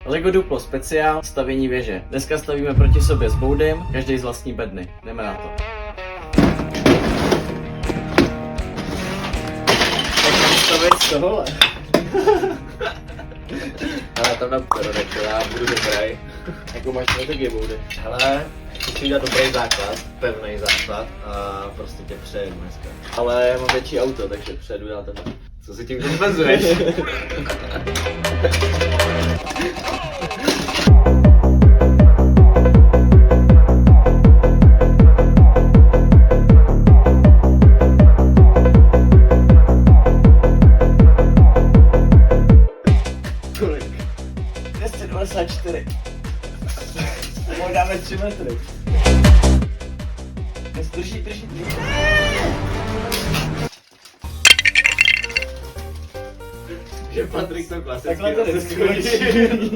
Lego Duplo speciál, stavění věže. Dneska stavíme proti sobě s Boudym, každý z vlastní bedny. Jdeme na to. Tak mám stavit z tohohle. Ale tam na tak já budu dobrý. Jako máš strategie, Boudy? Hele, chci udělat dobrý základ, pevný základ a prostě tě přejedu dneska. Ale já mám větší auto, takže přejdu na tebe. Co si tím kompenzuješ? Kolik? 294. Mohl dáme 3 metry. Drží. Že Patrik to klasicky Takhle to zase vždycky skončí.